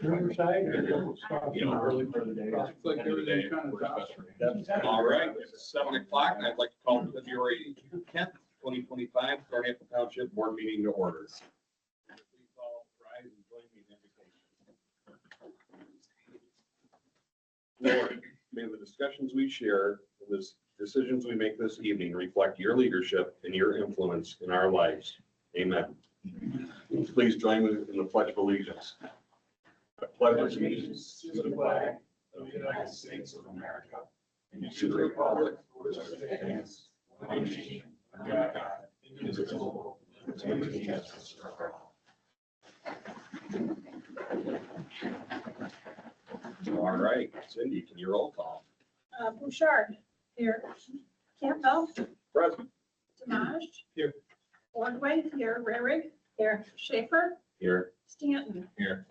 Riverside. You know, early part of the day. Like everything kind of tough. All right, it's 7 o'clock, and I'd like to call February 10th, 2025, Thornapple Township Board Meeting to order. Please all rise and join me in invocation. Lord, may the discussions we share, and the decisions we make this evening reflect your leadership and your influence in our lives. Amen. Please join me in the Pledge of Allegiance. I pledge allegiance to the flag of the United States of America and to the republic for which it stands, one nation, under God, indivisible, with liberty and justice for all. All right, Cindy, can you roll call? Bouchard. Here. Campbell. Present. Damage. Here. Ordway. Here. Rarig. Here. Schaefer. Here. Stanton. Here.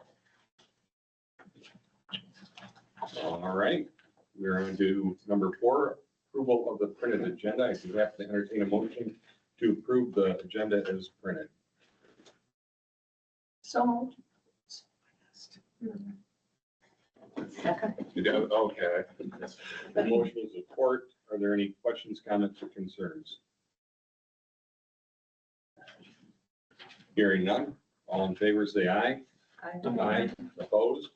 All right, we're on to number 4, approval of the printed agenda. I do have to entertain a motion to approve the agenda as printed. So moved. You do? Okay. The motion is support. Are there any questions, comments, or concerns? Hearing none. All in favor, say aye. Aye. Opposed?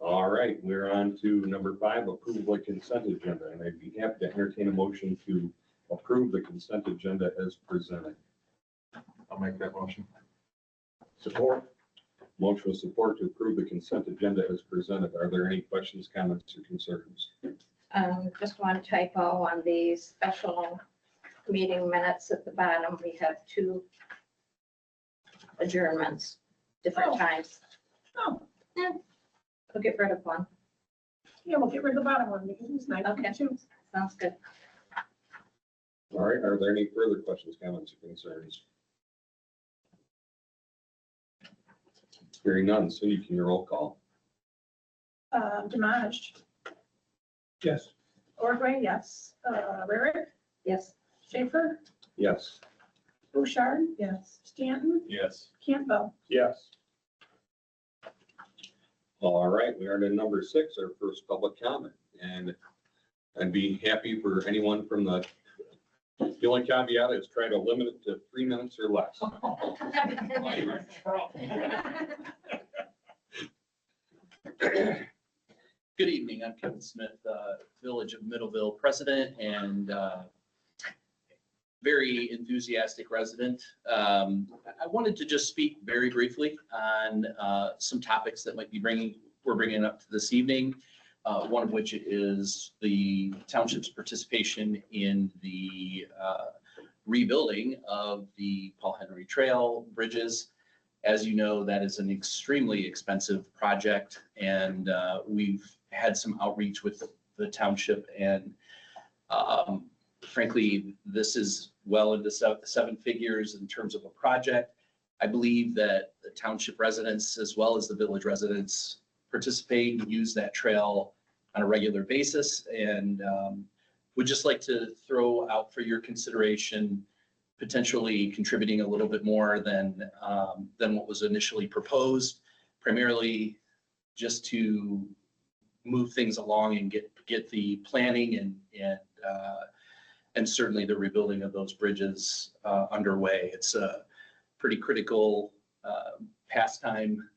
All right, we're on to number 5, approval of consent agenda, and I'd be happy to entertain a motion to approve the consent agenda as presented. I'll make that motion. Support. Motion with support to approve the consent agenda as presented. Are there any questions, comments, or concerns? Just one typo on the special meeting minutes at the bottom. We have 2 adjournments, different Oh. times. Oh, We'll get rid of one. yeah, we'll get rid of the bottom one because it's nice. Okay. Too. Sounds good. All right, are there any further questions, comments, or concerns? Hearing none. Cindy, can you roll call? Damage. Yes. Ordway, yes. Rarig. Yes. Schaefer. Yes. Bouchard. Yes. Stanton. Yes. Campbell. Yes. All right, we are to number 6, our first public comment, and I'd be happy for anyone from the only caveat is try to limit it to 3 minutes or less. Good evening. I'm Kevin Smith, Village of Middleville president and very enthusiastic resident. I wanted to just speak very briefly on some topics that we're bringing up to this evening. One of which is the township's participation in the rebuilding of the Paul Henry Trail bridges. As you know, that is an extremely expensive project, and we've had some outreach with the township, and frankly, this is well into 7 figures in terms of a project. I believe that the township residents, as well as the village residents, participate and use that trail on a regular basis, and would just like to throw out for your consideration potentially contributing a little bit more than what was initially proposed, primarily just to move things along and get the planning and certainly the rebuilding of those bridges underway. It's a pretty critical pastime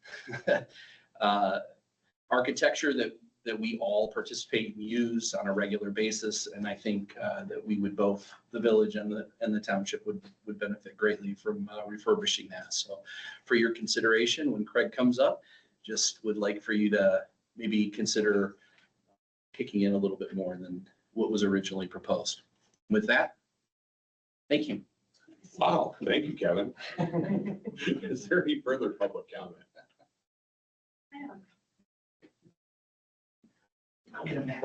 architecture that we all participate and use on a regular basis. And I think that we would both, the village and the township would benefit greatly from refurbishing that. So for your consideration, when Craig comes up, just would like for you to maybe consider kicking in a little bit more than what was originally proposed. With that, thank you. Wow, thank you, Kevin. Is there any further public comment? I'll get him back.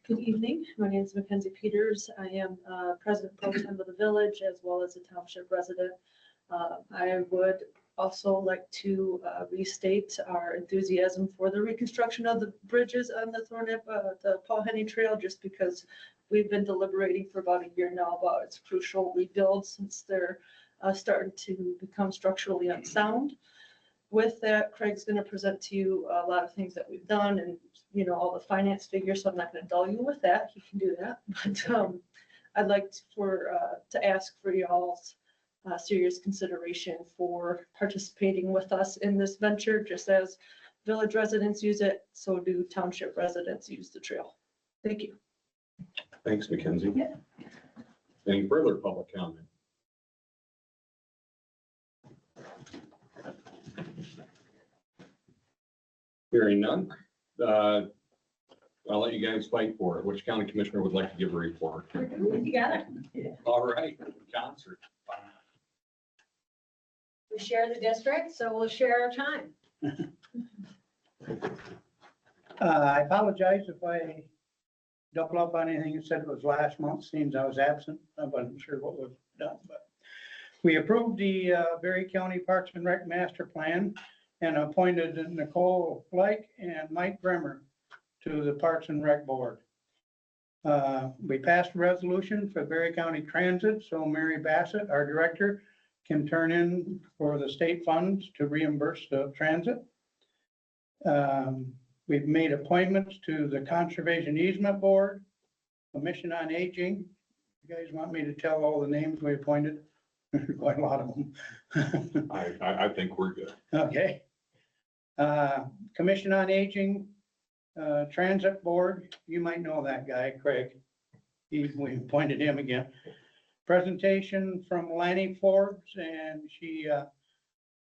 Good evening. My name is Mackenzie Peters. I am President Pro Tem of the village as well as a township resident. I would also like to restate our enthusiasm for the reconstruction of the bridges on the Thornapple, the Paul Henry Trail, just because we've been deliberating for about a year now about its crucial rebuild since they're starting to become structurally unsound. With that, Craig's going to present to you a lot of things that we've done and, you know, all the finance figures, so I'm not going to dull you with that. He can do that. But I'd like to ask for y'all's serious consideration for participating with us in this venture. Just as village residents use it, so do township residents use the trail. Thank you. Thanks, Mackenzie. Yeah. Any further public comment? Hearing none. I'll let you guys fight for it. Which county commissioner would like to give a report? We're doing it together. All right, concert. We share the district, so we'll share our time. I apologize if I double up on anything you said it was last month. Seems I was absent. I wasn't sure what was done, but we approved the Berry County Parks and Rec Master Plan and appointed Nicole Blake and Mike Bremer to the Parks and Rec Board. We passed a resolution for Berry County Transit, so Mary Bassett, our director, can turn in for the state funds to reimburse the transit. We've made appointments to the Conservation Easement Board, Commission on Aging. You guys want me to tell all the names we appointed? Quite a lot of them. I think we're good. Okay. Commission on Aging, Transit Board, you might know that guy, Craig. We appointed him again. Presentation from Lanny Forbes, and she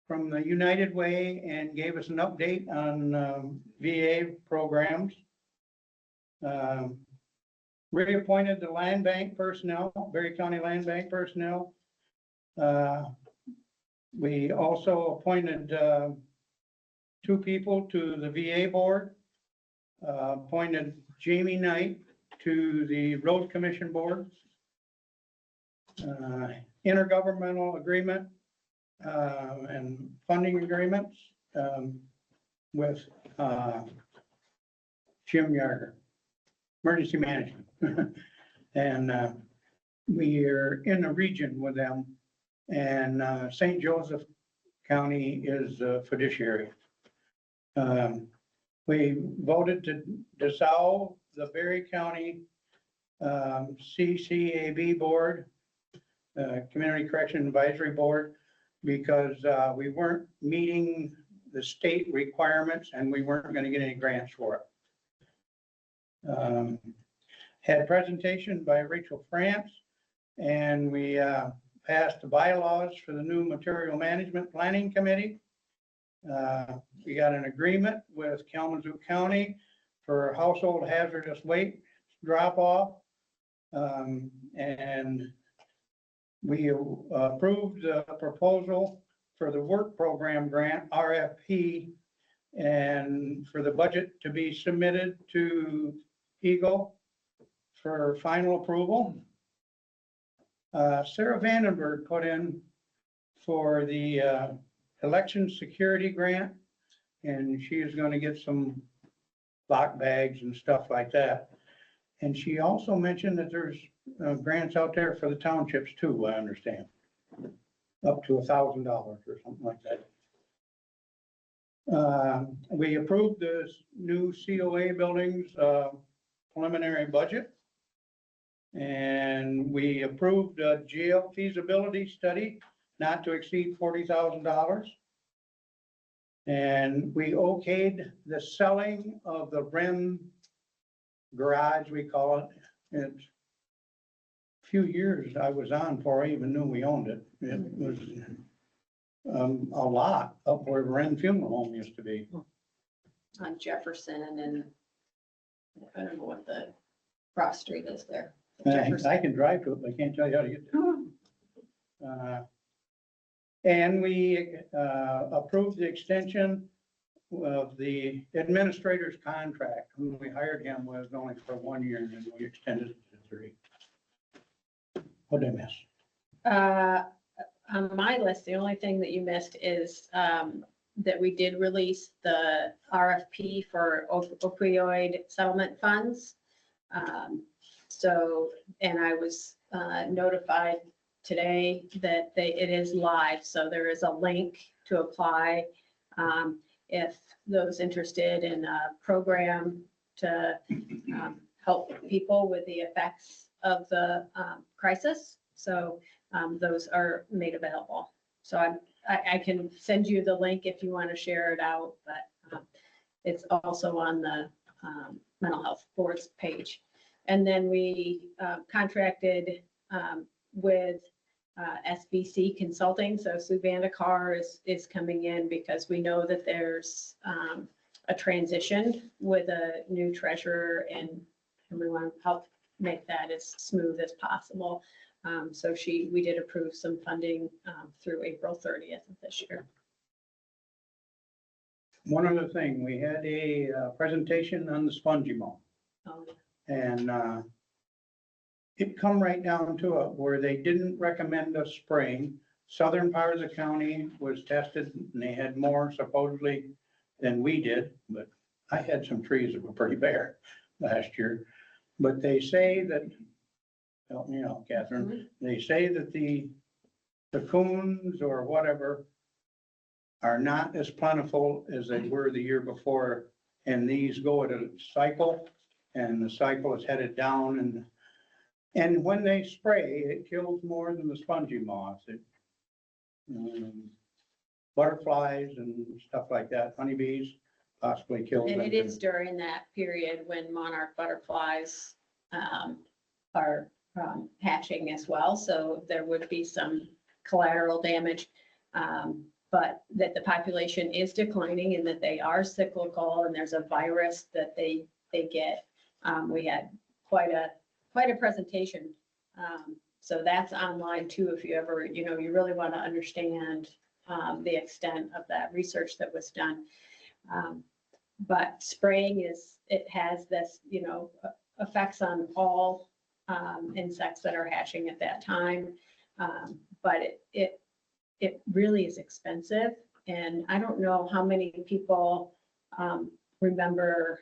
from the United Way, and gave us an update on VA programs. Reappointed the land bank personnel, Berry County Land Bank personnel. We also appointed 2 people to the VA board. Appointed Jamie Knight to the Road Commission Board. Intergovernmental agreement and funding agreements with Jim Yarder, emergency management. And we are in a region with them, and St. Joseph County is a fiduciary. We voted to dissolve the Berry County CCAB board, Community Correction Advisory Board, because we weren't meeting the state requirements and we weren't going to get any grants for it. Had a presentation by Rachel France, and we passed the bylaws for the new Material Management Planning Committee. We got an agreement with Kalamazoo County for household hazardous waste drop-off. And we approved the proposal for the work program grant, RFP, and for the budget to be submitted to Eagle for final approval. Sarah Vandenberg put in for the election security grant, and she is going to get some lock bags and stuff like that. And she also mentioned that there's grants out there for the townships too, I understand, up to $1,000 or something like that. We approved the new COA buildings preliminary budget, and we approved a jail feasibility study not to exceed $40,000. And we okayed the selling of the Wren garage, we call it. It's a few years I was on before I even knew we owned it. It was a lot up where Wren Funeral Home used to be. On Jefferson and I don't know what the cross street is there. I can drive to it, but I can't tell you how to get there. And we approved the extension of the administrator's contract. When we hired him was only for 1 year, and then we extended it to 3. What did I miss? On my list, the only thing that you missed is that we did release the RFP for opioid settlement funds. So, and I was notified today that it is live, so there is a link to apply. If those interested in a program to help people with the effects of the crisis. So those are made available. So I can send you the link if you want to share it out, but it's also on the mental health board's page. And then we contracted with SBC Consulting. So Sue Vandekar is coming in because we know that there's a transition with a new treasurer, and we want to help make that as smooth as possible. So we did approve some funding through April 30th of this year. One other thing, we had a presentation on the spongy mold. Um, And it come right down to it where they didn't recommend us spraying. Southern part of the county was tested and they had more supposedly than we did, but I had some trees that were pretty bare last year. But they say that, help me out, Catherine, they say that the coons or whatever are not as plentiful as they were the year before. And these go at a cycle, and the cycle is headed down, and when they spray, it kills more than the spongy moths. Butterflies and stuff like that, honeybees possibly kill them. And it is during that period when monarch butterflies are hatching as well. So there would be some collateral damage. But that the population is declining and that they are cyclical, and there's a virus that they get. We had quite a presentation. So that's online too, if you ever, you really want to understand the extent of that research that was done. But spraying it has this, effects on all insects that are hatching at that time. But it really is expensive. And I don't know how many people remember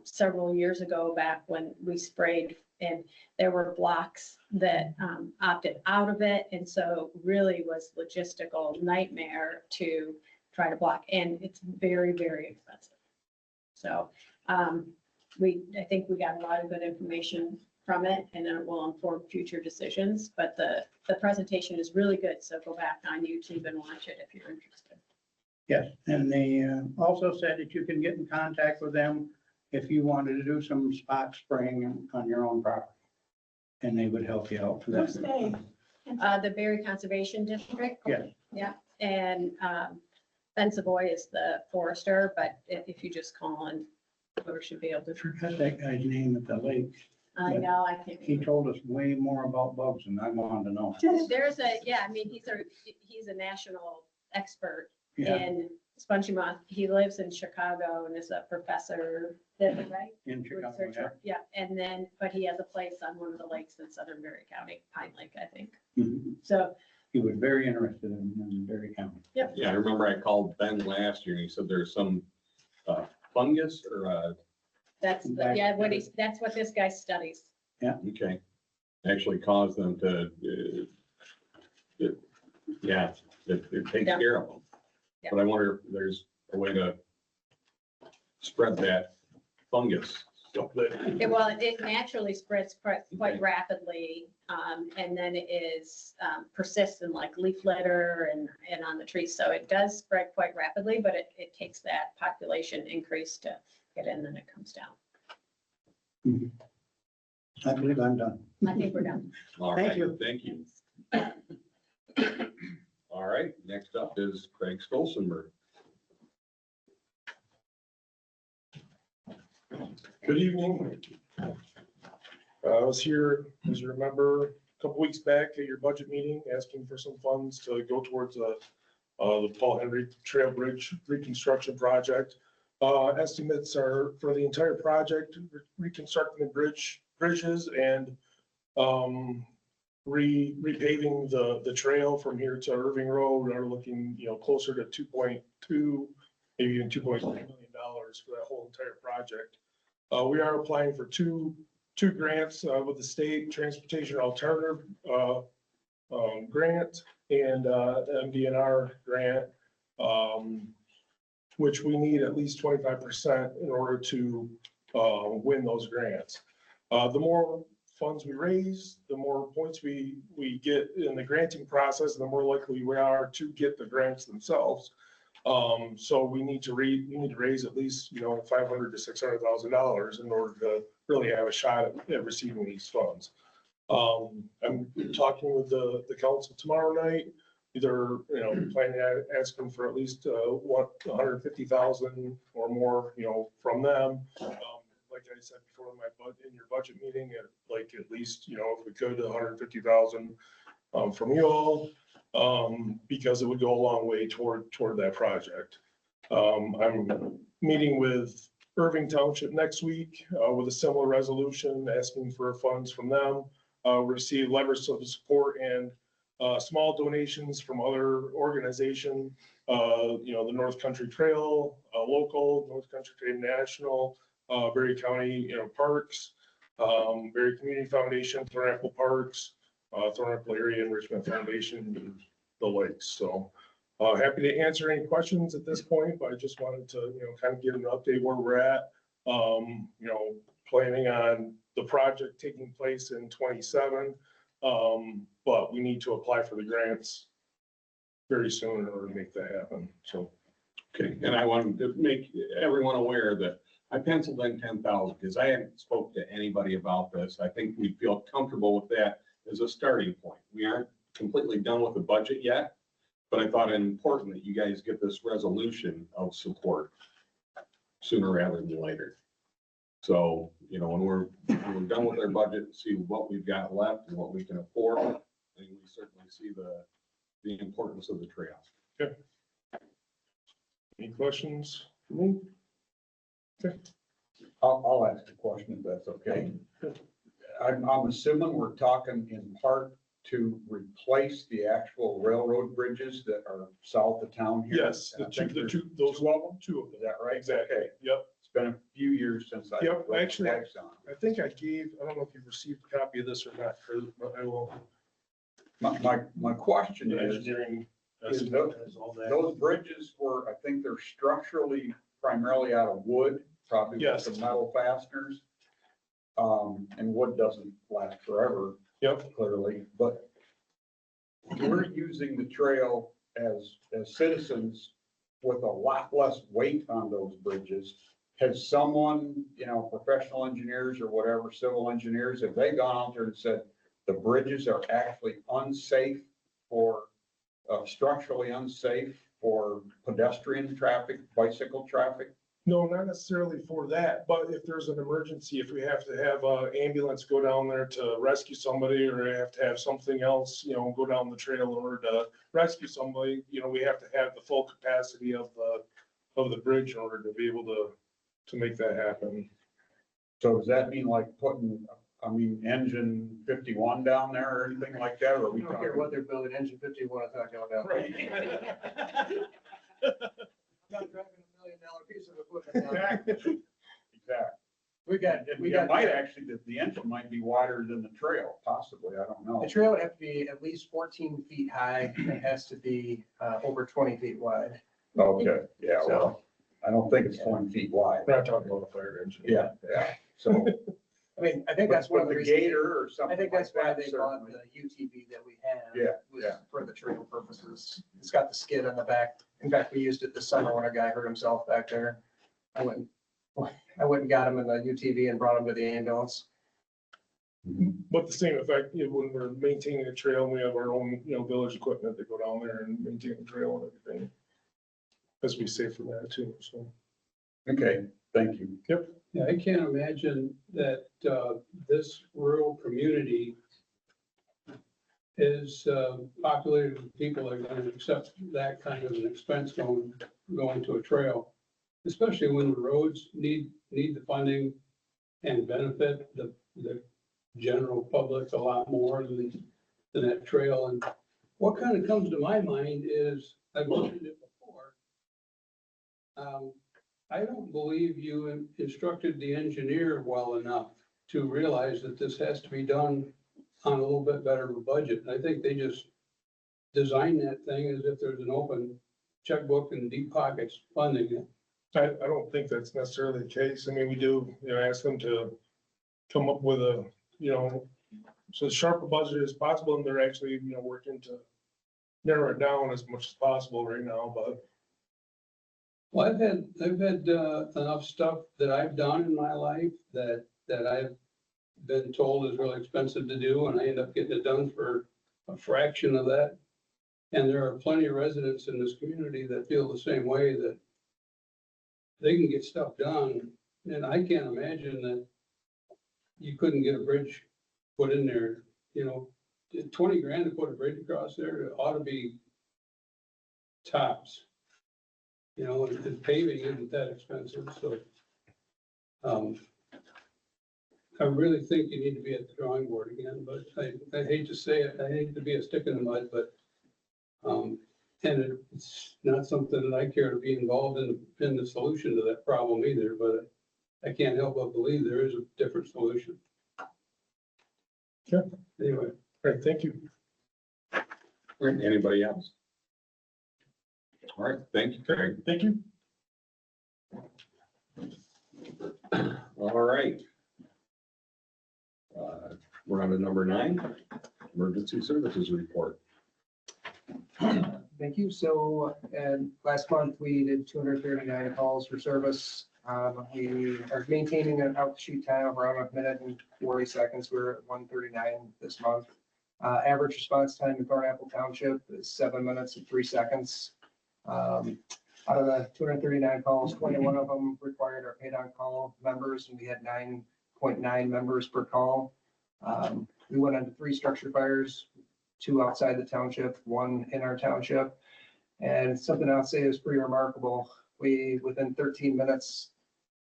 several years ago back when we sprayed and there were blocks that opted out of it. And so really was logistical nightmare to try to block, and it's very, very expensive. So I think we got a lot of good information from it, and it will inform future decisions, but the presentation is really good. So go back on YouTube and watch it if you're interested. Yes, and they also said that you can get in contact with them if you wanted to do some spot spraying on your own property. And they would help you out for Who's that. they? The Berry Conservation District. Yes. Yeah, and Ben Savoy is the forester, but if you just call and whoever should be able to. Forgot that guy's name at the lake. I know, I can't. He told us way more about bugs than I wanted to know. There's he's a national expert Yeah, in spongy moth. He lives in Chicago and is a professor, right? in Chicago. yeah. Researcher, yeah, and then, but he has a place on one of the lakes in southern Berry County, Pine Lake, I think. Mhm. So, He was very interested in Berry County. Yeah, I remember I called Ben last year and he said there's some fungus or, that's what this guy studies. okay, actually caused them to, it takes Yeah. care of them. Yeah. But I wonder if there's a way to spread that fungus. So that- Well, it naturally spreads quite rapidly, and then it is persists in like leaf litter and on the trees. So it does spread quite rapidly, but it takes that population increase to get in, and then it comes down. I believe I'm done. I think we're done. All Thank right, you. thank you. All right, next up is Craig Stolzenberg. Good evening. I was here, as you remember, a couple weeks back at your budget meeting, asking for some funds to go towards the Paul Henry Trail Bridge reconstruction project. Estimates are for the entire project, reconstructing the bridges and repaving the trail from here to Irving Road. Are looking, closer to 2.2, maybe even $2.3 million for that whole entire project. We are applying for two two grants, with the state transportation alternative, grant and, MDNR grant, which we need at least 25% in order to, win those grants. The more funds we raise, the more points we get in the granting process, the more likely we are to get the grants themselves. So we need to raise at least, $500,000 to $600,000 in order to really have a shot at receiving these funds. I'm talking with the council tomorrow night, either, planning on asking for at least, 150,000 or more, from them. Like I said before, in your budget meeting, at least, if we could, 150,000, from you all, because it would go a long way toward that project. I'm meeting with Irving Township next week, with a similar resolution, asking for funds from them. Receive letters of support and, small donations from other organizations, the North Country Trail, local, North Country Trail National, Berry County, Parks, Berry Community Foundation, Thornapple Parks, Thornapple Area Enrichment Foundation, and the likes. So, happy to answer any questions at this point, but I just wanted to, kind of give an update where we're at. Planning on the project taking place in 27, but we need to apply for the grants very soon in order to make that happen. So, Okay, and I wanted to make everyone aware that I penciled in 10,000 because I hadn't spoke to anybody about this. I think we feel comfortable with that as a starting point. We aren't completely done with the budget yet, but I thought it important that you guys get this resolution of support sooner rather than later. So, when we're done with our budget, and see what we've got left and what we can afford, I think we certainly see the importance of the trail. okay. Any questions for me? Okay. I'll ask a question if that's okay. I'm assuming we're talking in part to replace the actual railroad bridges that are south of town here. Yes, And I those think there's two of them. Is that right? Exactly. Okay. Yep. It's been a few years since I. Yep, rode actually, bikes on them. I think I don't know if you've received a copy of this or not, but I will. My question is, Engineering. is those bridges were, I think they're structurally primarily out of wood, probably with Yes. some metal fasteners. And wood doesn't last forever. Yep. Clearly, but we're using the trail as citizens with a lot less weight on those bridges. Has someone, professional engineers or whatever, civil engineers, have they gone out there and said the bridges are actually unsafe for, structurally unsafe for pedestrian traffic, bicycle traffic? No, not necessarily for that, but if there's an emergency, if we have to have an ambulance go down there to rescue somebody, or have to have something else, go down the trail in order to rescue somebody, we have to have the full capacity of the bridge in order to be able to make that happen. So does that mean like putting, engine 51 down there or anything like that? Or are we I don't care talking? what they're building, engine 51 is not going down. Right. Not driving $1 million piece of equipment down. Exactly. We got, It might actually, the engine might be wider than the trail, possibly, I don't know. the trail would have to be at least 14 feet high, and it has to be over 20 feet wide. Okay, yeah, So- well, I don't think it's 20 feet wide. We're not talking about a fire engine. Yeah, so. I think that's one of the But reasons. gator or something. I think that's like why that, they bought certainly. the UTV that we have. Yeah, was yeah. For the trail purposes. It's got the skid on the back. In fact, we used it this summer when a guy hurt himself back there. I went and got him in the UTV and brought him to the ambulance. But the same effect, when we're maintaining a trail, we have our own, village equipment that go down there and maintain the trail and everything. As we say for that too, so. Okay, thank you. Yeah, I can't imagine that this rural community is populated with people that are going to accept that kind of an expense going to a trail, especially when the roads need the funding and benefit the general public a lot more than that trail. And what kind of comes to my mind is, I've mentioned it before, I don't believe you instructed the engineer well enough to realize that this has to be done on a little bit better of a budget. I think they just designed that thing as if there's an open checkbook and deep pockets funding it. I don't think that's necessarily the case. I mean, we do, ask them to come up with a, so as sharp a budget as possible, and they're actually, working to narrow it down as much as possible right now, but. Well, I've had enough stuff that I've done in my life that I've been told is really expensive to do, and I end up getting it done for a fraction of that. And there are plenty of residents in this community that feel the same way, that they can get stuff done. And I can't imagine that you couldn't get a bridge put in there, 20 grand to put a bridge across there, it ought to be tops. And paving isn't that expensive, so. I really think you need to be at the drawing board again, but I hate to say it, I hate to be a stick in the mud, but, and it's not something that I care to be involved in the solution to that problem either, but I can't help but believe there is a different solution. Sure. Anyway. All right, thank you. All right, anybody else? All right, thank you, Craig. Thank you. All right. We're on to number 9, emergency services report. Thank you. So, and last month we did 239 calls for service. We are maintaining an out sheet time of around 1 minute and 40 seconds. We're at 139 this month. Average response time in Thornapple Township is 7 minutes and 3 seconds. Out of the 239 calls, 21 of them required our paid on call members, and we had 9.9 members per call. We went into 3 structure fires, 2 outside the township, 1 in our township. And something I'll say is pretty remarkable. We, within 13 minutes,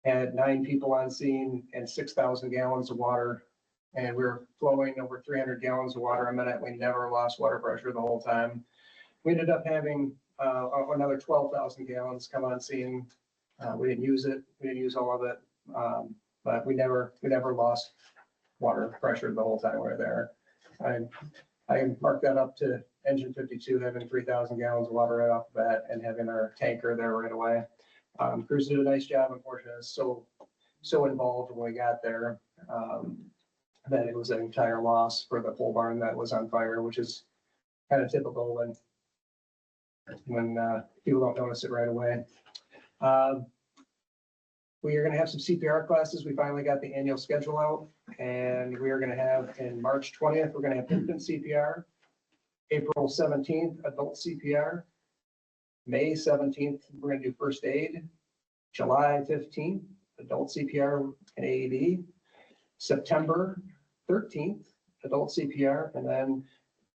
had 9 people on scene and 6,000 gallons of water. And we were flowing over 300 gallons of water a minute. We never lost water pressure the whole time. We ended up having another 12,000 gallons come on scene. We didn't use it. We didn't use all of it. But we never lost water pressure the whole time we were there. I marked that up to engine 52 having 3,000 gallons of water right off the bat and having our tanker there right away. Crews did a nice job. Unfortunately, I was so involved when we got there that it was an entire loss for the pole barn that was on fire, which is kind of typical when people don't notice it right away. We are going to have some CPR classes. We finally got the annual schedule out, and we are going to have in March 20th, we're going to have infant CPR, April 17th, adult CPR, May 17th, we're going to do first aid, July 15th, adult CPR and AED, September 13th, adult CPR, and then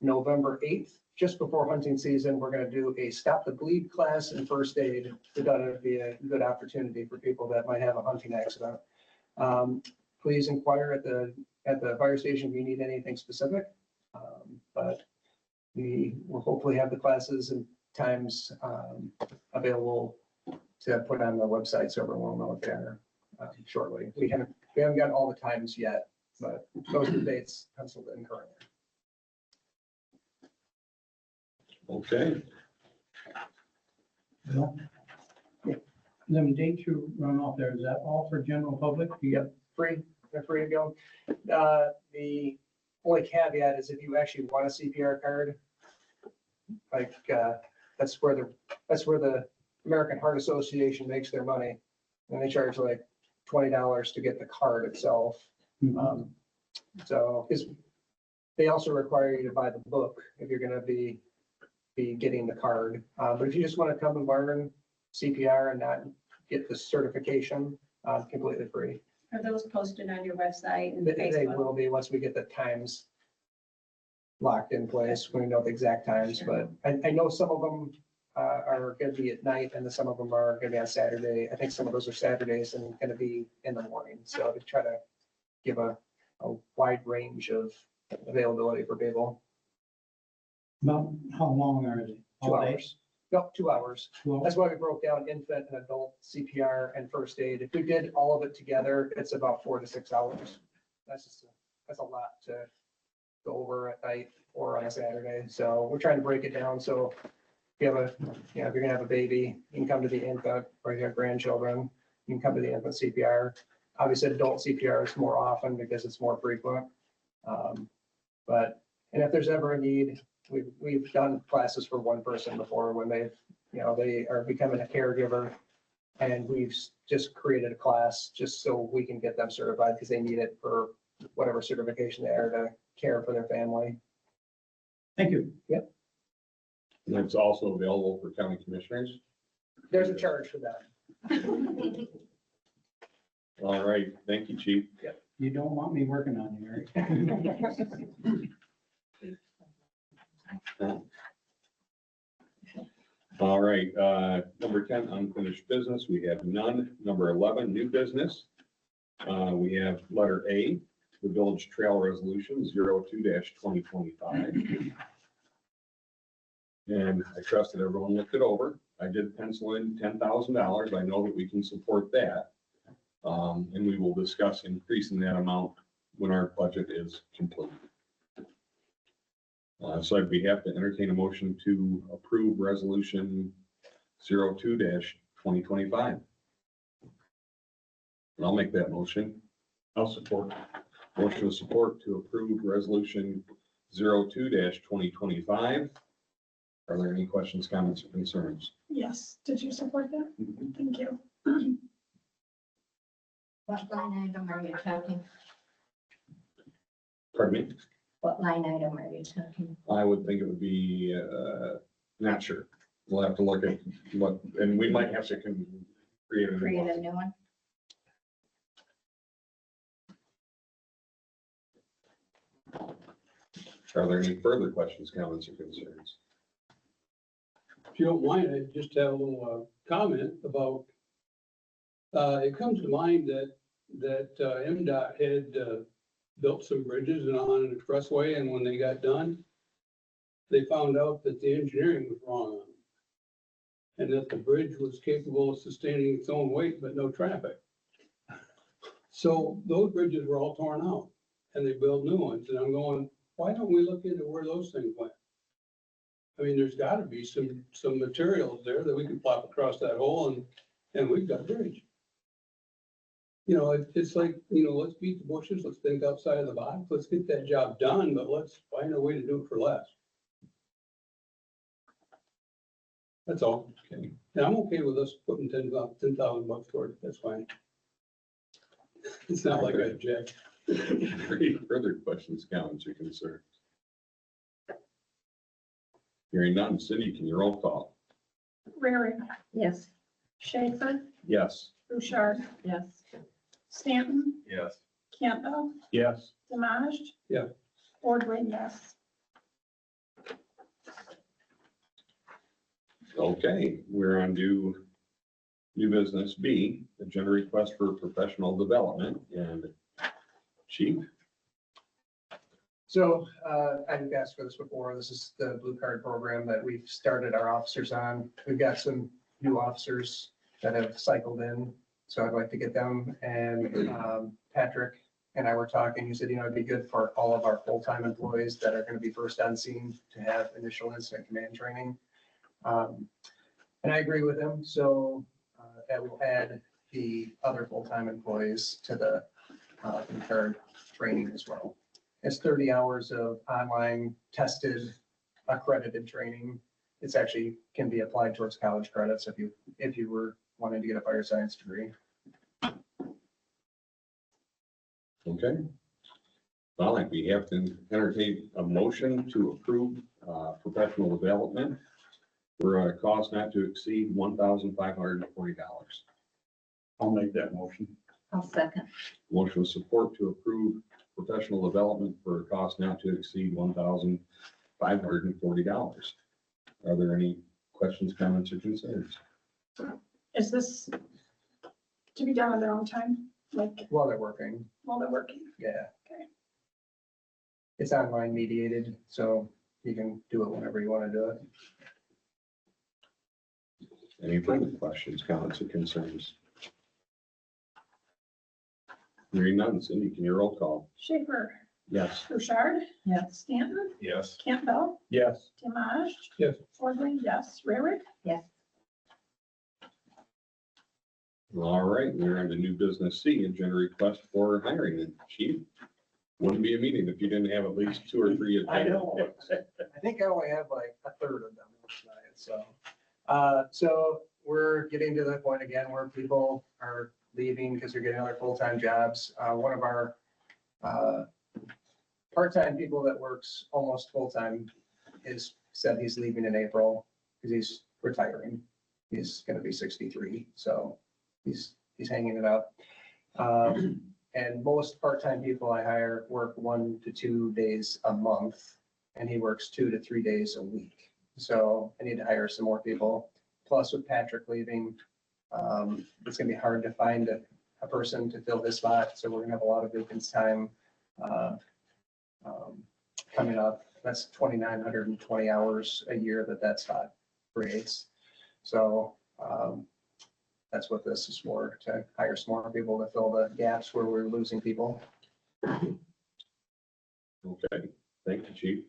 November 8th, just before hunting season, we're going to do a stop the bleed class in first aid. We thought it'd be a good opportunity for people that might have a hunting accident. Please inquire at the fire station if you need anything specific. But we will hopefully have the classes and times available to put on the website so everyone will know if they are shortly. We haven't got all the times yet, but those are the dates penciled in currently. Okay. Them dates you run off there, is that all for general public? Yep, they're free to go. The only caveat is if you actually want a CPR card, like, that's where the American Heart Association makes their money. And they charge like $20 to get the card itself. So they also require you to buy the book if you're gonna be getting the card. But if you just want to come and learn CPR and not get the certification, completely free. Are those posted on your website and They Facebook? will be once we get the times locked in place. We know the exact times, but I know some of them are going to be at night and some of them are going to be on Saturday. I think some of those are Saturdays and going to be in the morning. So to try to give a wide range of availability for people. About how long are they? 2 hours. No, 2 hours. 2 hours? That's why we broke down infant and adult CPR and first aid. If we did all of it together, it's about 4 to 6 hours. that's a lot to go over at night or on a Saturday. So we're trying to break it down. So if you have a, you know, if you're gonna have a baby, you can come to the infant, or you have grandchildren, you can come to the infant CPR. Obviously, adult CPR is more often because it's more frequent. But, and if there's ever a need, we've done classes for one person before when they've, you know, they are becoming a caregiver. And we've just created a class just so we can get them certified because they need it for whatever certification they are to care for their family. Thank you. Yep. And it's also available for county commissioners. There's a charge for that. All right, thank you, chief. You don't want me working on you, Eric. All right, number 10, unfinished business. We have none. Number 11, new business. We have letter A, the village trail resolution 02-2025. And I trust that everyone looked it over. I did pencil in $10,000. I know that we can support that. And we will discuss increasing that amount when our budget is complete. So I'd be happy to entertain a motion to approve resolution 02-2025. And I'll make that motion. I'll support. Motion of support to approve resolution 02-2025. Are there any questions, comments, or concerns? Yes, did you support that? Thank you. What line item are you talking? Pardon me? What line item are you talking? I would think it would be, not sure. We'll have to look at what, and we might have to create a new Create a one. new one? Are there any further questions, comments, or concerns? If you don't mind, I just have a little comment about, it comes to mind that MDOT had built some bridges and on an expressway, and when they got done, they found out that the engineering was wrong on it. And that the bridge was capable of sustaining its own weight, but no traffic. So those bridges were all torn out and they built new ones. And I'm going, why don't we look into where those things went? I mean, there's gotta be some materials there that we can plop across that hole and we've got a bridge. You know, it's like, you know, let's beat the bushes, let's think outside of the box, let's get that job done, but let's find a way to do it for less. That's all. Okay. And I'm okay with us putting $10,000 toward it, that's fine. It's not like I object. Any further questions, comments, or concerns? Hearing none. Cindy, can you roll call? Raring, Yes. Schaefer, Yes. Bouchard, Yes. Stanton, Yes. Campbell, Yes. Demosh. Yeah. Ordway, yes. Okay, we're on to new business B, agenda request for professional development, and Chief. So I've asked for this before. This is the blue card program that we've started our officers on. We've got some new officers that have cycled in. So I'd like to get them, and Patrick and I were talking, he said, you know, it'd be good for all of our full-time employees that are going to be first on scene to have initial incident command training. And I agree with him. So that will add the other full-time employees to the concurrent training as well. It's 30 hours of online tested, accredited training. It's actually can be applied towards college credits if you were wanting to get a fire science degree. Okay. Well, I'd be happy to entertain a motion to approve professional development for a cost not to exceed $1,540. I'll make that motion. I'll second. Motion with support to approve professional development for a cost not to exceed $1,540. Are there any questions, comments, or concerns? Is this to be done on their own time, like While they're working, while they're working? yeah. Okay. It's online mediated, so you can do it whenever you want to do it. Any further questions, comments, or concerns? Hearing none, Cindy, can you roll call? Schaefer, Yes. Bouchard, Yes. Stanton, Yes. Campbell, Yes. Dimash. Yes. Fordway, yes. Rarick, Yes. All right, we're on to new business C, agenda request for hiring. And Chief, wouldn't be a meeting if you didn't have at least 2 or 3. I know. I think I only have like a third of them tonight, so. So we're getting to the point again where people are leaving because they're getting other full-time jobs. One of our, part-time people that works almost full-time said he's leaving in April because he's retiring. He's gonna be 63, so he's hanging it up. And most part-time people I hire work 1 to 2 days a month, and he works 2 to 3 days a week. So I need to hire some more people. Plus with Patrick leaving, it's gonna be hard to find a person to fill his spot. So we're gonna have a lot of vacant time coming up. That's 2,920 hours a year that spot creates. So that's what this is for, to hire some more people to fill the gaps where we're losing people. Okay, thank you, Chief.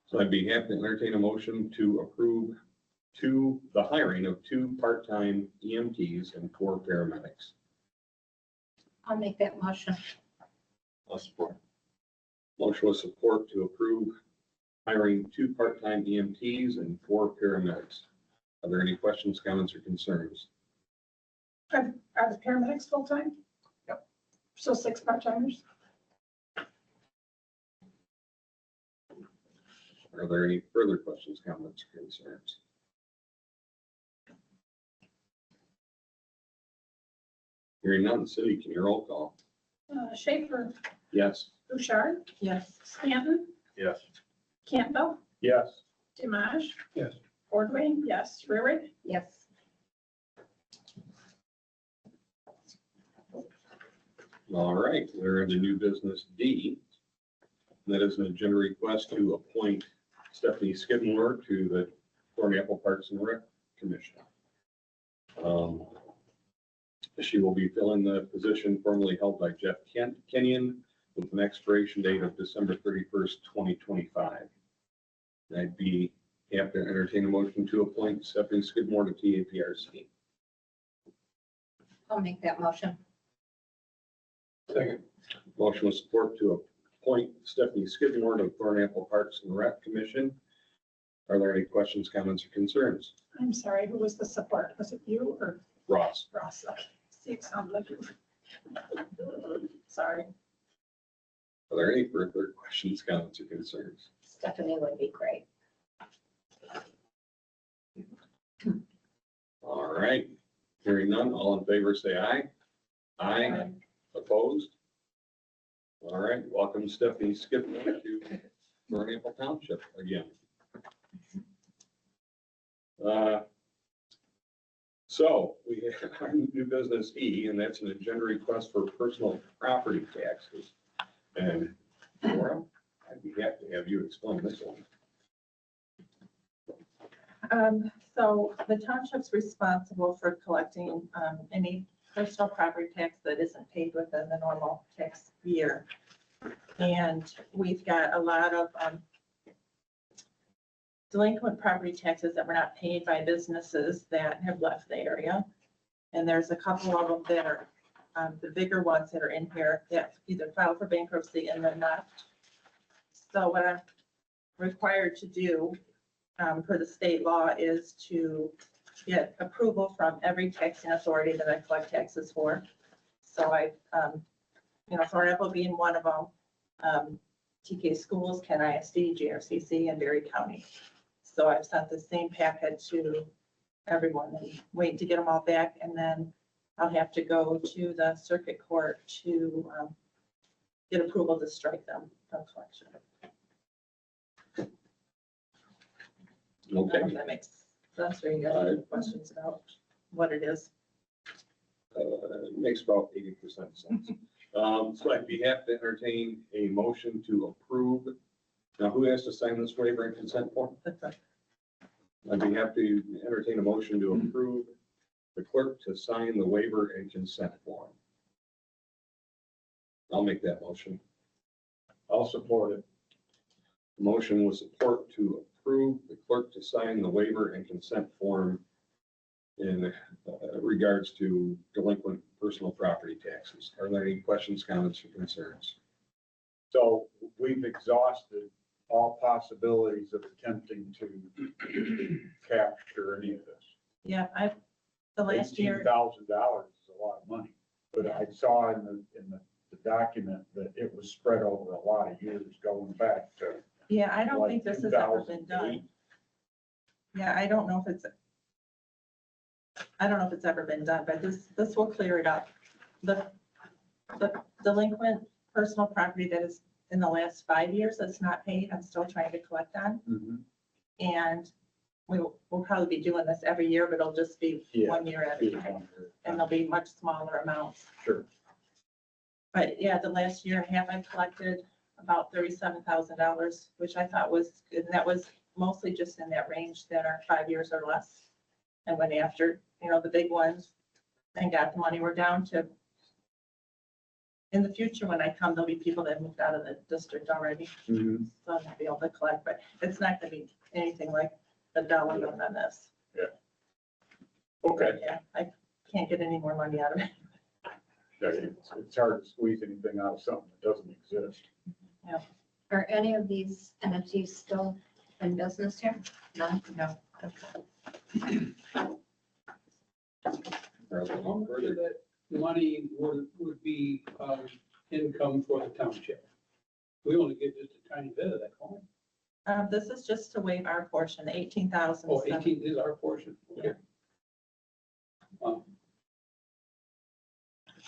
So I'd be happy to entertain a motion to approve the hiring of 2 part-time EMTs and 4 paramedics. I'll make that motion. I'll support. Motion with support to approve hiring 2 part-time EMTs and 4 paramedics. Are there any questions, comments, or concerns? Are the paramedics full-time? Yep. So 6 part-timers? Are there any further questions, comments, or concerns? Hearing none, Cindy, can you roll call? Schaefer, Yes. Bouchard, Yes. Stanton, Yes. Campbell, Yes. Dimash. Yes. Fordway, yes. Rarick, Yes. All right, we're in the new business D. That is an agenda request to appoint Stephanie Skidmore to the Thornapple Parks and Rec Commission. She will be filling the position formerly held by Jeff Kenyon with an expiration date of December 31st, 2025. I'd be happy to entertain a motion to appoint Stephanie Skidmore to TAPRC. I'll make that motion. Second. Motion with support to appoint Stephanie Skidmore to the Thornapple Parks and Rec Commission. Are there any questions, comments, or concerns? I'm sorry, who was the support? Was it you or Ross? Ross? Okay. See, it sounded like you. Sorry. Are there any further questions, comments, or concerns? Stephanie would be great. All right, hearing none, all in favor, say aye. Aye. Opposed? All right, welcome Stephanie Skidmore to Thornapple Township again. So we have our new business E, and that's an agenda request for personal property taxes. And Laura, I'd be happy to have you explain this one. So the township's responsible for collecting any personal property tax that isn't paid within the normal tax year. And we've got a lot of delinquent property taxes that were not paid by businesses that have left the area. And there's a couple of them that are the bigger ones that are in here that either filed for bankruptcy and they're not. So what I'm required to do per the state law is to get approval from every taxing authority that I collect taxes for. So Thornapple being one of them, TK Schools, Ken ISD, JRCC, and Berry County. So I've sent the same packet to everyone and wait to get them all back, and then I'll have to go to the circuit court to get approval to strike them from collection. I don't know Okay, if that makes sense, or you guys have any questions about what it is? it makes about 80% sense. So I'd be happy to entertain a motion to approve. Now, who has to sign this waiver and consent form? That's right. I'd be happy to entertain a motion to approve the clerk to sign the waiver and consent form. I'll make that motion. I'll support it. Motion with support to approve the clerk to sign the waiver and consent form in regards to delinquent personal property taxes. Are there any questions, comments, or concerns? So we've exhausted all possibilities of attempting to capture any of this. Yeah, the last year, $18,000 is a lot of money, but I saw in the document that it was spread over a lot of years going back to. yeah, I don't like think this has ever been 2008. done. Yeah, I don't know if it's ever been done, but this will clear it up. The delinquent personal property that is in the last 5 years that's not paid, I'm still trying to collect on. Mhm. And we'll probably be doing this every year, but it'll just be Yeah. 1 year at a time. And they'll be much smaller amounts. Sure. But yeah, the last year and a half I collected about $37,000, which I thought was good. And that was mostly just in that range that are 5 years or less. And went after, the big ones and got the money. We're down to, in the future, when I come, there'll be people that moved out of the district already. Mhm. So I'm gonna be able to collect, but it's not gonna be anything like the dollar amount on this. Okay. Yeah, I can't get any more money out of it. Yeah, it's hard to squeeze anything out of something that doesn't exist. Are any of these entities still in business here? None? No. Are there How any much further- of that money would be income for the township? We only get just a tiny bit of that coin. This is just to waive our portion, the 18,000. Oh, 18 is our portion. Okay.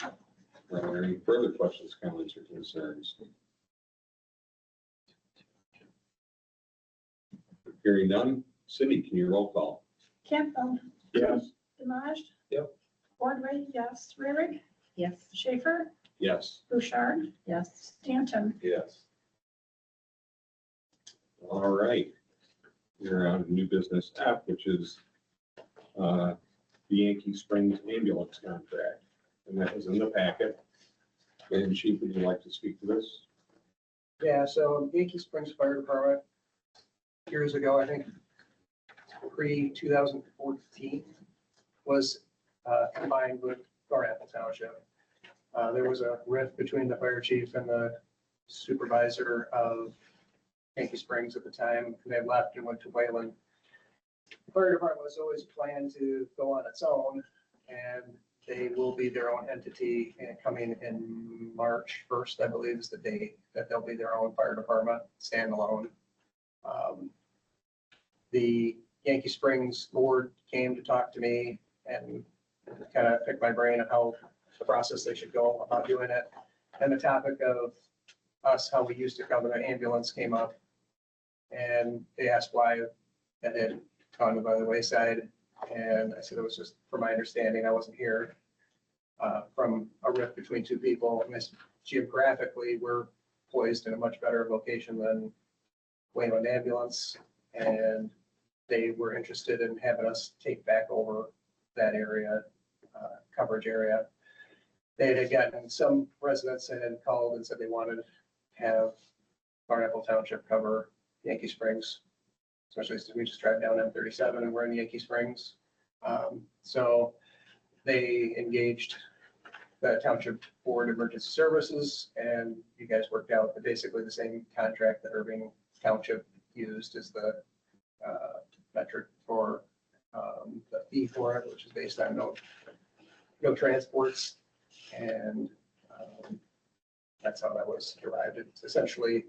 Are there any further questions, comments, or concerns? Hearing none. Cindy, can you roll call? Campbell, Yes. Demosh. Yep. Ordway, yes. Rarick, Yes. Schaefer, Yes. Bouchard, yes. Stanton. Yes. All right. We're on to new business F, which is the Yankee Springs ambulance contract. And that is in the packet. And Chief, would you like to speak to this? Yeah, so Yankee Springs Fire Department, years ago, I think, pre-2014, was combined with Thornapple Township. There was a rift between the fire chief and the supervisor of Yankee Springs at the time, and they left and went to Wayland. The fire department was always planned to go on its own, and they will be their own entity and coming in March 1st, I believe is the date that they'll be their own fire department, standalone. The Yankee Springs board came to talk to me and kind of pick my brain on how the process they should go about doing it. And the topic of us, how we used to cover the ambulance came up. And they asked why that had gone by the wayside. And I said, it was just, from my understanding, I wasn't here, from a rift between two people. And this, geographically, we're poised in a much better location than Wayland Ambulance. And they were interested in having us take back over that area, coverage area. They had gotten some residents that had called and said they wanted to have Thornapple Township cover Yankee Springs, especially since we just drive down M37 and we're in Yankee Springs. So they engaged the Township Board of Emergency Services, and you guys worked out basically the same contract that Irving Township used as the metric for the fee for it, which is based on no transports. And that's how that was derived. It's essentially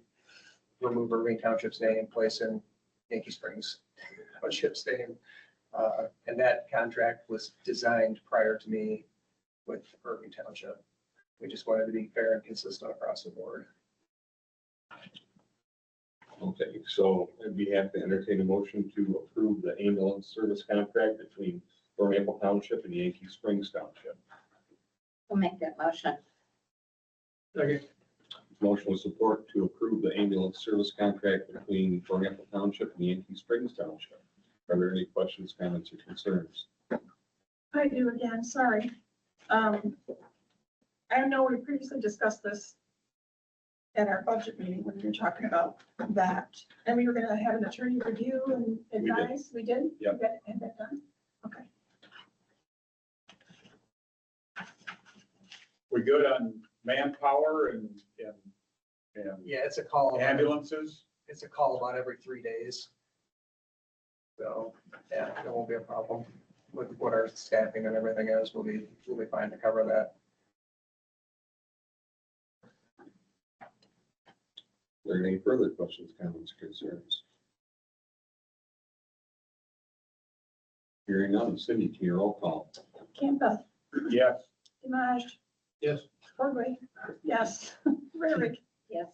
remove Irving Township's name, place in Yankee Springs Township's name. And that contract was designed prior to me with Irving Township. We just wanted to be fair and consistent across the board. Okay, so I'd be happy to entertain a motion to approve the ambulance service contract between Thornapple Township and Yankee Springs Township. We'll make that motion. Okay. Motion with support to approve the ambulance service contract between Thornapple Township and Yankee Springs Township. Are there any questions, comments, or concerns? I do again, sorry. I know we previously discussed this at our budget meeting when we were talking about that. And we were gonna have an attorney review and did. advise. We did? Yep. Had that done? Okay. We good on manpower and Yeah, it's a call. ambulances? It's a call about every 3 days. So, yeah, there won't be a problem with what our staffing and everything is. We'll be fine to cover that. Are there any further questions, comments, concerns? Hearing none, Cindy, can you roll call? Campbell, Yes. Imaj, Yes. Ordway, yes. Rarick, Yes.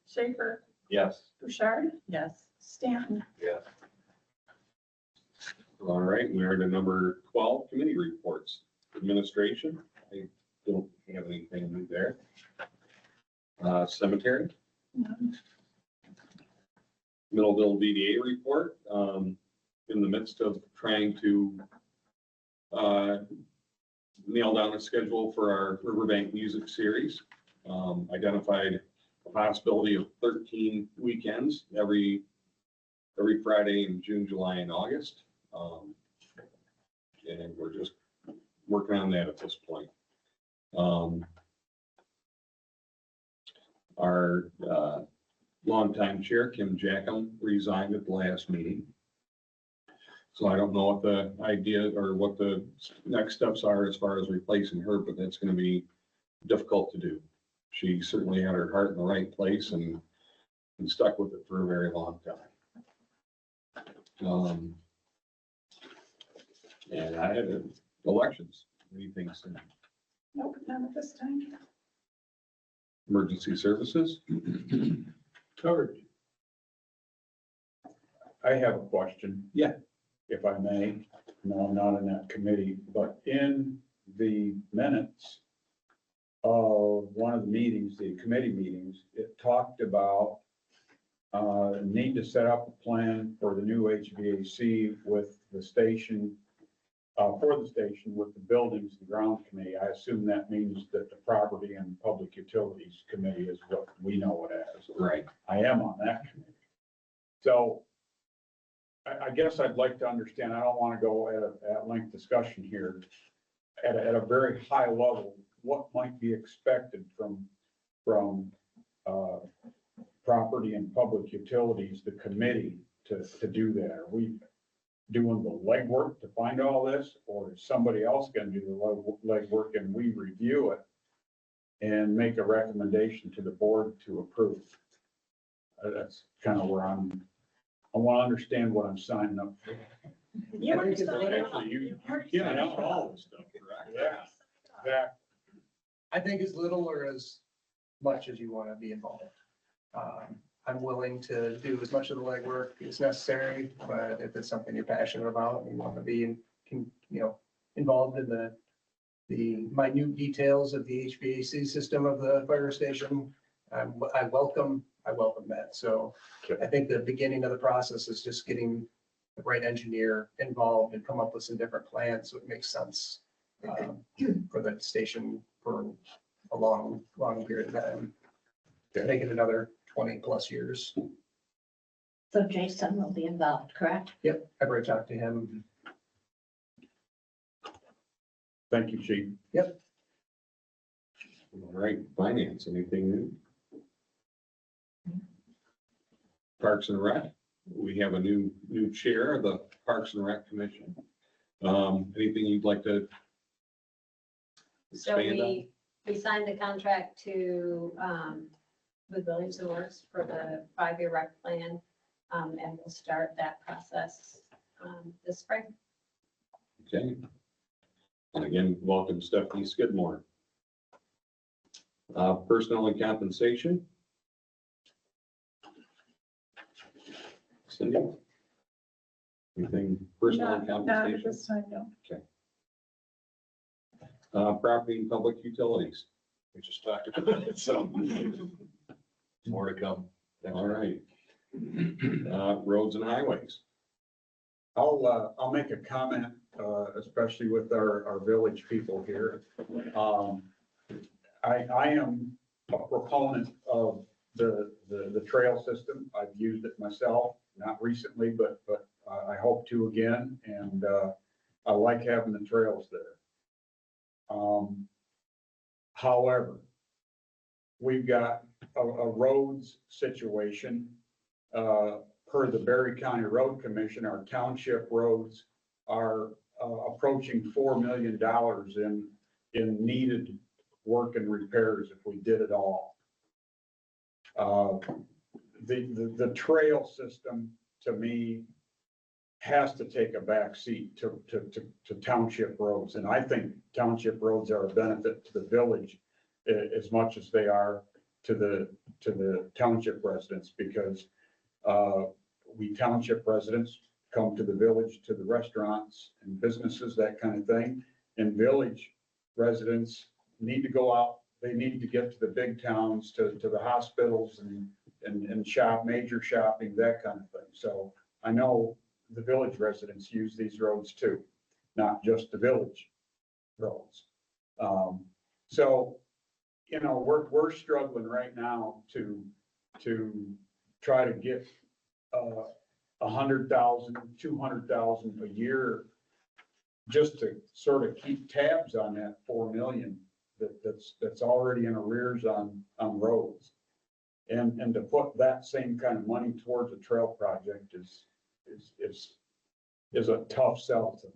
Schaefer, Yes. Bouchard, Yes. Stanton. Yes. All right, we are to number 12, committee reports. Administration, I don't have anything new there. Cemetery, None. Middleville VDA report, in the midst of trying to nail down a schedule for our Riverbank Music Series. Identified a possibility of 13 weekends every Friday in June, July, and August. And we're just working on that at this point. Our longtime chair, Kim Jackham, resigned at the last meeting. So I don't know what the idea or what the next steps are as far as replacing her, but that's gonna be difficult to do. She certainly had her heart in the right place and stuck with it for a very long time. And I had elections, anything soon. Nope, none at this time. Emergency services, Covered. I have a question. Yeah. If I may. No, I'm not in that committee, but in the minutes of one of the meetings, the committee meetings, it talked about need to set up a plan for the new HVAC with the station, for the station with the buildings and ground committee. I assume that means that the property and public utilities committee is what we know it as. right? I am on that committee. So I guess I'd like to understand, I don't want to go at length discussion here, at a very high level, what might be expected from property and public utilities, the committee to do that? Are we doing the legwork to find all this, or is somebody else going to do the legwork and we review it and make a recommendation to the board to approve? That's kind of where I want to understand what I'm signing up for. You I think it's already signed up. Actually, you already Yeah, I signed know up. all this stuff, correct? Yeah. Exactly. I think as little or as much as you want to be involved. I'm willing to do as much of the legwork as necessary, but if it's something you're passionate about and you want to be involved in the minute details of the HVAC system of the fire station, I welcome that. So Okay. I think the beginning of the process is just getting the right engineer involved and come up with some different plans so it makes sense for the station for a long period of time. Make it another 20+ years. So Jason will be involved, correct? Yep, I've already talked to him. Thank you, Chief. All right, finance, anything new? Parks and Rec, we have a new chair of the Parks and Rec Commission. Anything you'd like to So expand on? we signed the contract to, with Williams and Works for the 5-year rec plan. And we'll start that process, this spring. Okay. And again, welcome Stephanie Skidmore. Personnel and compensation. Cindy? Anything personnel and Not at compensation? this time, no. Property and public utilities. We just talked about it, so more to come. All right. Roads and highways. I'll make a comment, especially with our village people here. I am a proponent of the trail system. I've used it myself, not recently, but I hope to again, and I like having the trails there. However, we've got a roads situation. Per the Berry County Road Commission, our township roads are approaching $4 million in needed work and repairs if we did it all. The trail system, to me, has to take a back seat to township roads. And I think township roads are a benefit to the village as much as they are to the township residents, because we township residents come to the village, to the restaurants and businesses, that kind of thing. And village residents need to go out, they need to get to the big towns, to the hospitals and shop, major shopping, that kind of thing. So I know the village residents use these roads too, not just the village roads. So, you know, we're struggling right now to try to get 100,000, 200,000 a year just to sort of keep tabs on that 4 million that's already in arrears on roads. And to put that same kind of money towards a trail project is a tough sell to me.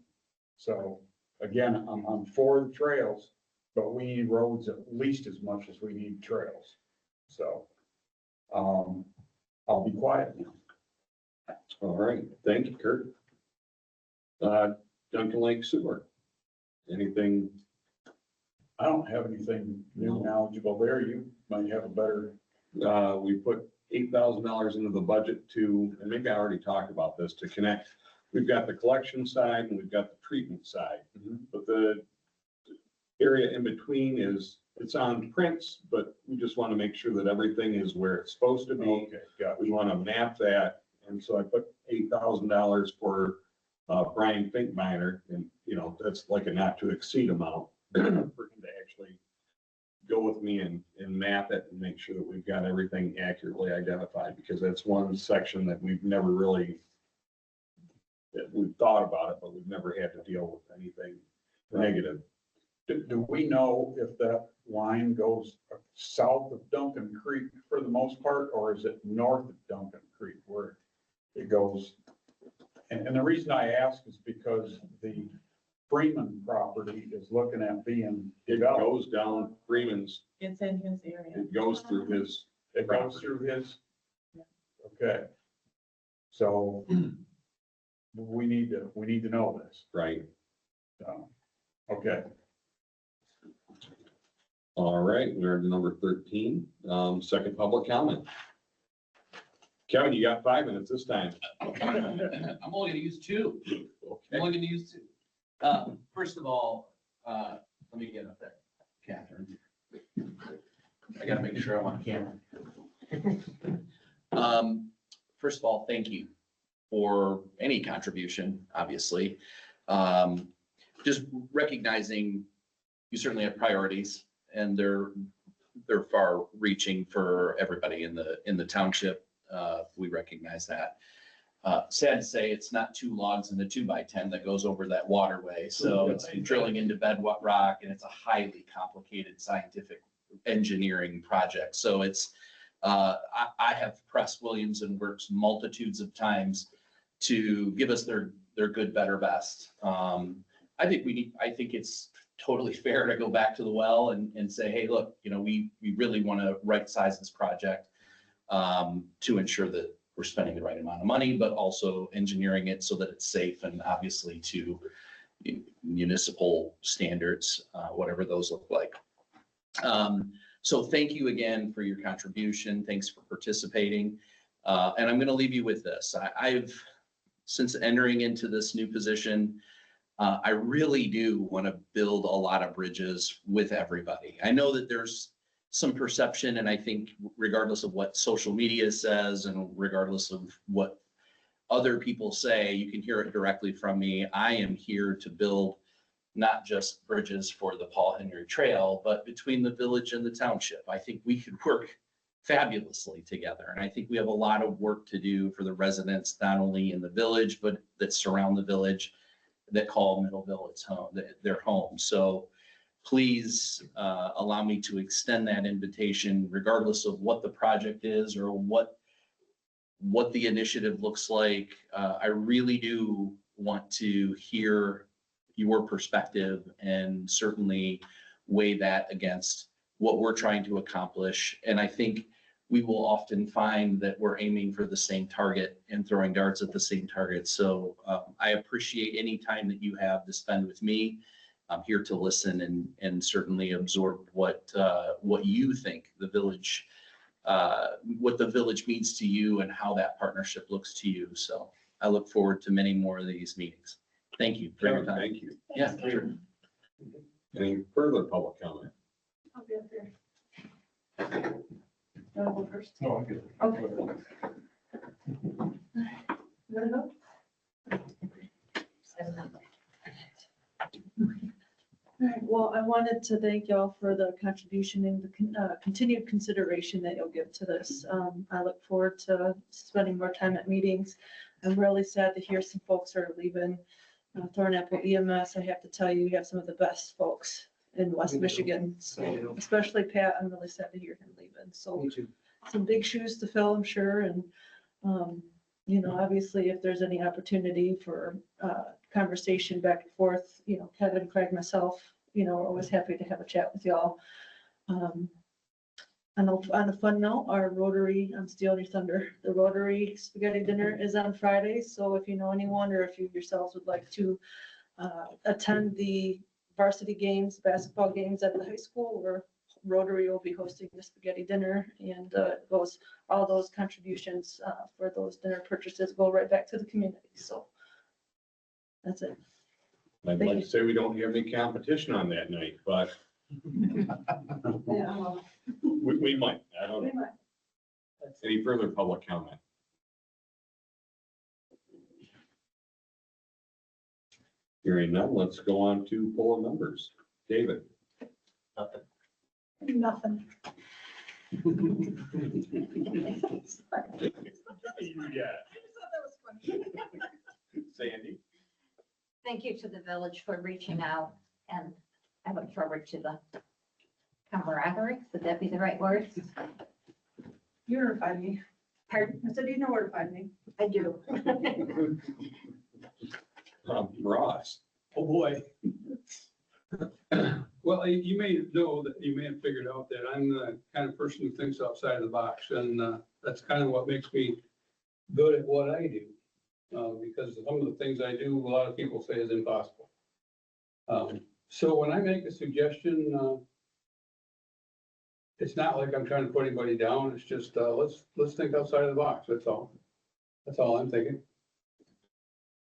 So again, I'm for the trails, but we need roads at least as much as we need trails. So, I'll be quiet now. All right, thank you, Kurt. Duncan Lake Sewer, anything? I don't have anything new knowledgeable there. You might have a better. We put $8,000 into the budget to, and maybe I already talked about this, to connect. We've got the collection side and we've got the treatment side, but the area in between it's on prints, but we just want to make sure that everything is where it's supposed to be. Okay, got it. We want to map that. And so I put $8,000 for Brian Finkbeiner, and you know, that's like a not to exceed amount for him to actually go with me and map it and make sure that we've got everything accurately identified, because that's one section that we've never really, we've thought about it, but we've never had to deal with anything negative. Do we know if that line goes south of Duncan Creek for the most part, or is it north of Duncan Creek where it goes? And the reason I ask is because the Freeman property is looking at being It developed. goes down Freeman's, It's in his area. it goes through his, It goes through his. Okay. So we need to know this. right. So, okay. All right, we're at number 13, second public comment. Kevin, you got 5 minutes this time. I'm only gonna use 2. I'm Okay. only gonna use 2. First of all, let me get up there, Catherine. I gotta make sure I'm on camera. First of all, thank you for any contribution, obviously. Just recognizing you certainly have priorities, and they're far reaching for everybody in the township. We recognize that. Sad to say, it's not 2 logs in the 2x10 that goes over that waterway. So it's drilling into bedrock, and it's a highly complicated scientific engineering project. So it's, I have pressed Williams and Works multitudes of times to give us their good, better, best. I think it's totally fair to go back to the well and say, hey, look, you know, we really want to right size this project to ensure that we're spending the right amount of money, but also engineering it so that it's safe and obviously to municipal standards, whatever those look like. So thank you again for your contribution. Thanks for participating. And I'm going to leave you with this. I've, since entering into this new position, I really do want to build a lot of bridges with everybody. I know that there's some perception, and I think regardless of what social media says and regardless of what other people say, you can hear it directly from me. I am here to build not just bridges for the Paul Henry Trail, but between the village and the township. I think we could work fabulously together. And I think we have a lot of work to do for the residents, not only in the village, but that surround the village, that call Middleville its home, their home. So please allow me to extend that invitation, regardless of what the project is or what the initiative looks like. I really do want to hear your perspective and certainly weigh that against what we're trying to accomplish. And I think we will often find that we're aiming for the same target and throwing darts at the same target. So I appreciate any time that you have to spend with me. I'm here to listen and certainly absorb what you think the village, what the village means to you and how that partnership looks to you. So I look forward to many more of these meetings. Thank you for your time. Thank you. Yeah, sure. Any further public comment? I'll be up there. You wanna go first? No, I'm good. Okay. You wanna go? All right, well, I wanted to thank y'all for the contribution and the continued consideration that you'll give to this. I look forward to spending more time at meetings. I'm really sad to hear some folks are leaving Thornapple EMS. I have to tell you, you have some of the best folks in West Michigan. So especially Pat, I'm really sad to hear him leaving. So Me too. some big shoes to fill, I'm sure. And, obviously if there's any opportunity for conversation back and forth, Kevin, Craig, myself, we're always happy to have a chat with y'all. On a fun note, our Rotary, I'm stealing your thunder, the Rotary Spaghetti Dinner is on Friday. So if you know anyone or if you yourselves would like to attend the varsity games, basketball games at the high school, where Rotary will be hosting the spaghetti dinner, and all those contributions for those dinner purchases go right back to the community. So that's it. I'd like to say we don't have any competition on that night, but Yeah. we might. I don't know. Any further public comment? Hearing none, let's go on to poll of members. David? Nothing. Sandy? Thank you to the village for reaching out, and I look forward to the camaraderie. Would that be the right word? You know where to find me. Pardon? I said, you know where to find me. I do. Ross? Oh, boy. Well, you may know that, you may have figured out that I'm the kind of person who thinks outside of the box, and that's kind of what makes me good at what I do. Because some of the things I do, a lot of people say is impossible. So when I make a suggestion, it's not like I'm trying to put anybody down. It's just, let's think outside of the box. That's all. That's all I'm thinking.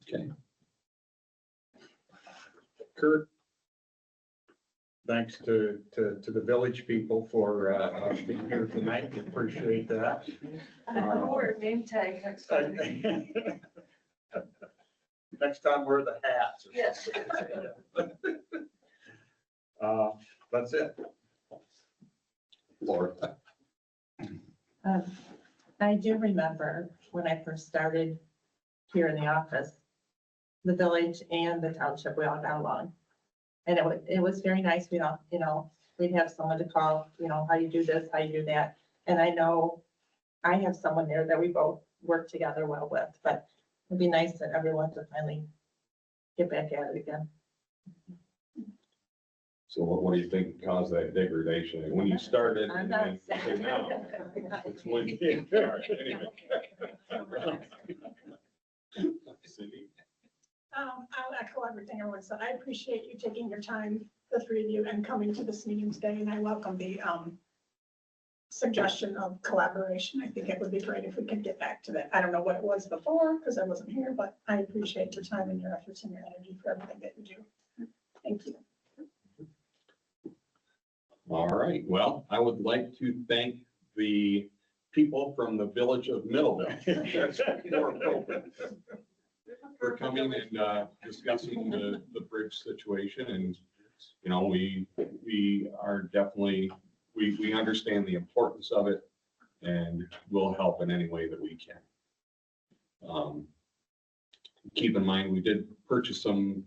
Okay. Kurt? Thanks to the village people for being here tonight. We appreciate that. I'll wear a name tag next time. Next time, wear the hats. Yes. That's it. Laura? I do remember when I first started here in the office, the village and the township, we all got along. And it was very nice. We all, we'd have someone to call, how you do this, how you do that. And I know I have someone there that we both work together well with, but it'd be nice that everyone could finally get back at it again. So what do you think caused that degradation? When you started I'm and not then saying- now? It's when you started, anyway. Cindy? I'll echo everything everyone said. I appreciate you taking your time, the three of you, and coming to this meeting today, and I welcome the suggestion of collaboration. I think it would be great if we could get back to that. I don't know what it was before, because I wasn't here, but I appreciate your time and your efforts and your energy for everything that you do. Thank you. All right, well, I would like to thank the people from the village of Middleville for coming and discussing the bridge situation. And, we are definitely, we understand the importance of it. and we'll help in any way that we can. Keep in mind, we did purchase some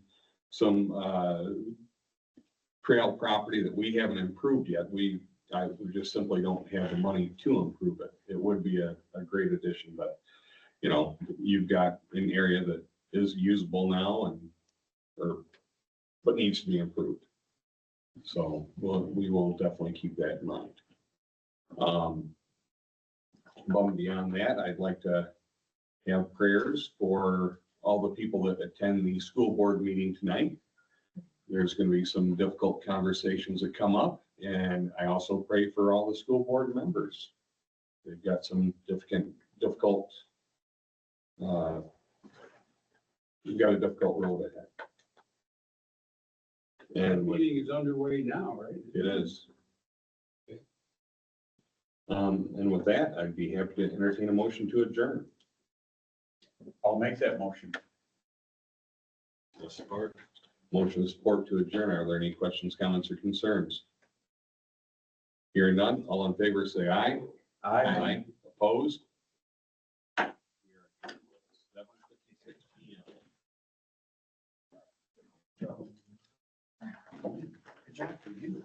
trail property that we haven't improved yet. We just simply don't have the money to improve it. It would be a great addition, but, you know, you've got an area that is usable now but needs to be improved. So we will definitely keep that in mind. Above beyond that, I'd like to have prayers for all the people that attend the school board meeting tonight. There's going to be some difficult conversations that come up, and I also pray for all the school board members. They've got some difficult, we've got a difficult road ahead. The meeting is underway now, right? It is. And with that, I'd be happy to entertain a motion to adjourn. I'll make that motion. Support. Motion of support to adjourn. Are there any questions, comments, or concerns? Hearing none, all in favor, say aye. Aye. Opposed? We are at 7:56 p.m. Good job for you.